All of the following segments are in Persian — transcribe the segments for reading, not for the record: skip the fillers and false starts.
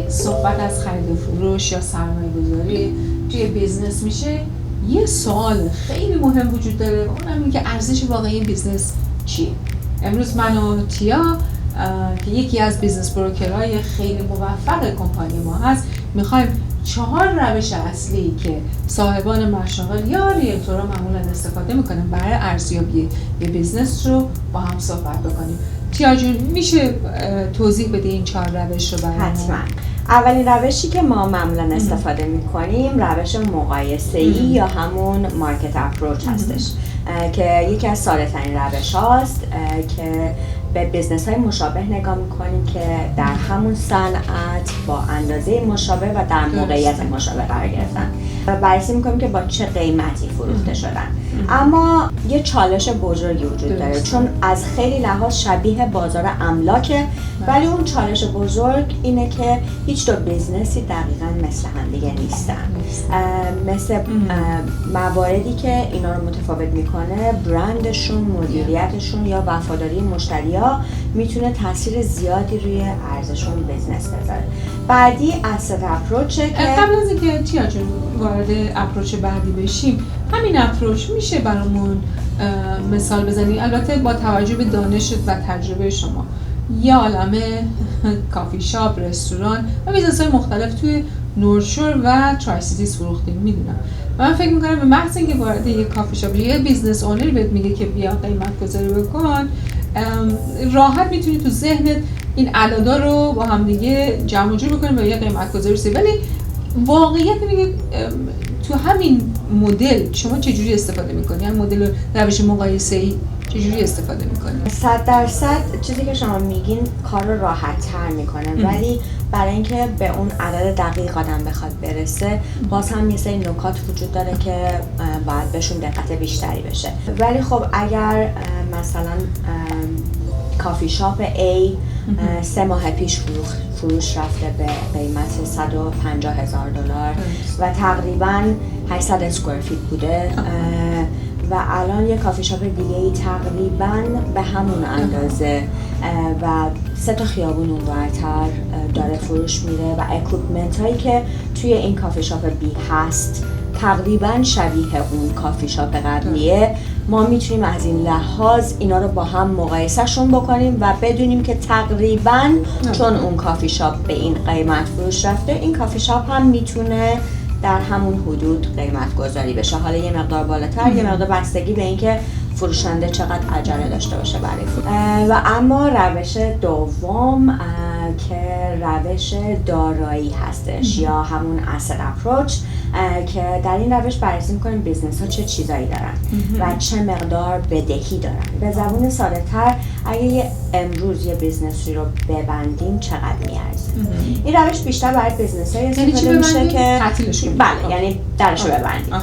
صحبت از خرید و فروش یا سرمایه گذاری توی بیزنس میشه، یه سوال خیلی مهم وجود داره، اونم این که ارزش واقعی بیزنس چیه؟ امروز من و تیا که یکی از بیزنس بروکرهای خیلی موفق کمپانی ما هست، میخوایم 4 روش اصلی که صاحبان مشاغل یا ریلتورها معمولا استفاده میکنن برای ارزیابی یه بیزنس رو با هم صحبت بکنیم. تیا جون میشه توضیح بده این 4 روش رو برای ما؟ حتما. اولین روشی که ما معمولا استفاده میکنیم روش مقایسه‌ای یا همون مارکت اپروچ هستش که یکی از ساده ترین روش هاست که به بیزنس های مشابه نگاه میکنیم که در همون صنعت با اندازه مشابه و در موقعیت مشابه قرار گرفتن و بررسی میکنیم که با چه قیمتی فروخته شدن. اما یه چالش بزرگی وجود داره چون از خیلی لحاظ شبیه بازار املاکه، ولی اون چالش بزرگ اینه که هیچ دو بیزنسی دقیقاً مثل هم دیگه نیستن. مثل مواردی که اینا رو متفاوت میکنه برندشون، مدیریتشون یا وفاداری مشتری‌ها میتونه تاثیر زیادی روی ارزششون بیزنس بذاره. بعدی asset اپروچه که قبل از اینکه تیا جون وارد اپروچ بعدی بشیم، همین اپروچ میشه برامون مثال بزنی؟ البته با توجه به دانشت و تجربه شما، یه عالمه کافی شاپ، رستوران و بیزنس‌های مختلف توی نورشور و ترای سیتیز فروختیم، میدونم. من فکر میکنم به محض اینکه وارد یه کافی شاپ یه بیزنس اونر بهت میگه که بیا قیمت گذاری بکن، راحت میتونی تو ذهنت این اعدادا رو با هم دیگه جمع و جور بکنی و یه قیمت گذاری رسی. ولی واقعیت میگه تو همین مدل شما چجوری استفاده میکنی؟ یعنی مدل روش مقایسه‌ای چجوری استفاده میکنی؟ 100% چیزی که شما میگین کار رو راحت تر میکنه، ولی برای اینکه به اون عدد دقیق آدم بخواد برسه باز هم یه سری نکات وجود داره که باید بهشون دقت بیشتری بشه. ولی خب اگر مثلا کافی شاپ A 3 ماه پیش فروش رفته به قیمت $150,000 و تقریباً 800 اسکوئر فیت بوده و الان یه کافی شاپ دیگه ای تقریباً به همون اندازه و 3 تا خیابون اونورتر داره فروش میره و اکوپمنت هایی که توی این کافی شاپ بی هست تقریباً شبیه اون کافی شاپ قبلیه، ما میتونیم از این لحاظ اینا رو با هم مقایسهشون بکنیم و بدونیم که تقریباً چون اون کافی شاپ به این قیمت فروش رفته، این کافی شاپ هم میتونه در همون حدود قیمت گذاری بشه. حالا یه مقدار بالاتر، یه مقدار بستگی به اینکه فروشنده چقدر عجله داشته باشه برای فروش. و اما روش دوم که روش دارایی هستش یا همون asset approach که در این روش بررسی می‌کنیم بیزنس ها چه چیزایی دارن و چه مقدار بدهی دارن. به زبون ساده تر اگه امروز یه بیزنسی رو ببندیم چقدر میارزه؟ این روش بیشتر برای بیزنس های استفاده میشه که بله، یعنی درشو ببندیم.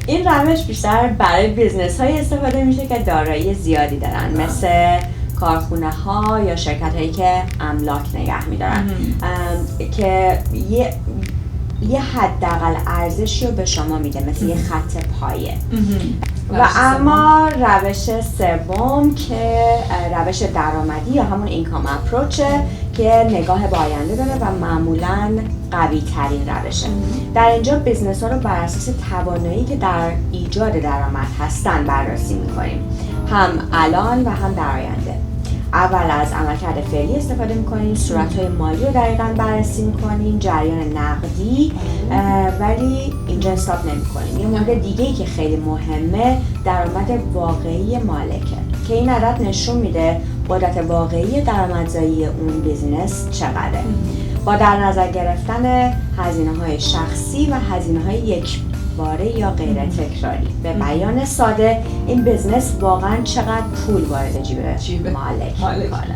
این روش بیشتر برای بیزنس های استفاده میشه که دارایی زیادی دارن، مثل کارخونه ها یا شرکت هایی که املاک نگه میدارن که یه حداقل ارزشی رو به شما میده، مثل یه خط پایه. و اما روش سوم که روش درآمدی یا همون اینکام اپروچه که نگاه به آینده داره و معمولاً قوی ترین روشه. در اینجا بیزنس ها رو بر اساس توانایی که در ایجاد درآمد هستن بررسی میکنیم، هم الان و هم در آینده. اول از عملکرد فعلی استفاده میکنیم، صورتهای مالی رو دقیقاً بررسی میکنیم، جریان نقدی، ولی اینجا استاپ نمیکنیم. یه مورد دیگه‌ای که خیلی مهمه درآمد واقعی مالکه که این عدد نشون میده قدرت واقعی درآمدزایی اون بیزینس چقدره، با در نظر گرفتن هزینه‌های شخصی و هزینه‌های یکباره یا غیر تکراری. به بیان ساده این بیزنس واقعا چقدر پول وارد جیب مالک میکنه.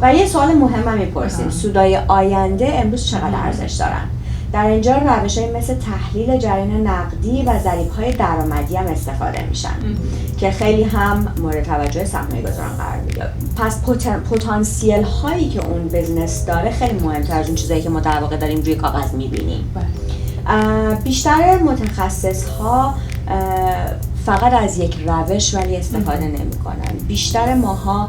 و یه سوال مهم هم میپرسیم، سودای آینده امروز چقدر ارزش دارن؟ در اینجا روش‌هایی مثل تحلیل جریان نقدی و ضریب‌های درآمدی هم استفاده میشن که خیلی هم مورد توجه سرمایه‌گذاران قرار میگیره. پس پتانسیل هایی که اون بیزنس داره خیلی مهمتر از اون چیزایی که ما در واقع داریم روی کاغذ میبینیم. بیشتر متخصص ها فقط از یک روش ولی استفاده نمی‌کنن. بیشتر ماها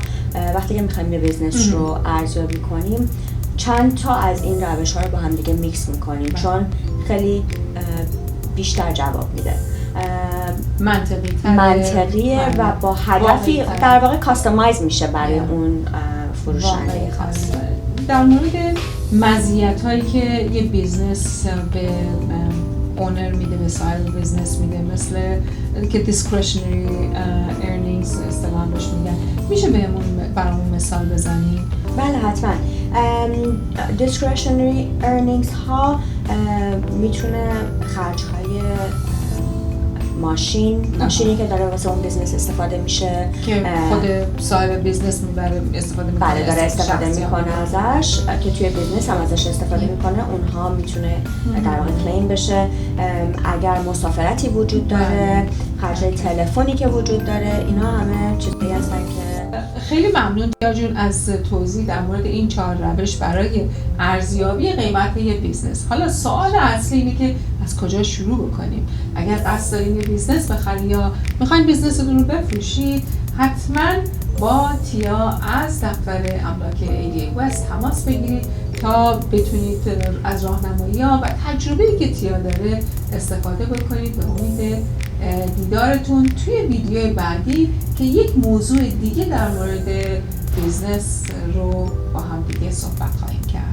وقتی که می‌خوایم یه بیزنس رو ارزیابی کنیم چند تا از این روش ها رو با هم دیگه میکس میکنیم چون خیلی بیشتر جواب میده، منطقیه و با هدفی در واقع کاستماایز میشه برای اون فروشنده خاص. در مورد مزیت‌هایی که یه بیزنس به اونر میده، به صاحب بیزنس میده، مثل که discretionary earnings اصطلاحاً بهش میگن، میشه برامون مثال بزنی؟ بله حتما. discretionary earnings ها میتونه خرج‌های ماشینی که داره واسه اون بیزنس استفاده میشه که خود صاحب بیزنس میبره استفاده میکنه. بله داره استفاده میکنه ازش، که توی بیزنس هم ازش استفاده میکنه، اونها میتونه در واقع کلیم بشه. اگر مسافرتی وجود داره، خرجای تلفنی که وجود داره، اینا همه چیزایی هستن که خیلی ممنون دیا جون از توضیح در مورد این 4 روش برای ارزیابی قیمت یه بیزنس. حالا سوال اصلی اینه که از کجا شروع بکنیم؟ اگر قصد دارین یه بیزنس بخرید یا میخواین بیزنستون رو بفروشید، حتما با تیا از دفتر املاک ADA West تماس بگیرید تا بتونید از راهنمایی‌ها و تجربه‌ای که تیا داره استفاده بکنید. به امید دیدارتون توی ویدیوی بعدی که یک موضوع دیگه در مورد بیزنس رو با هم دیگه صحبت خواهیم کرد.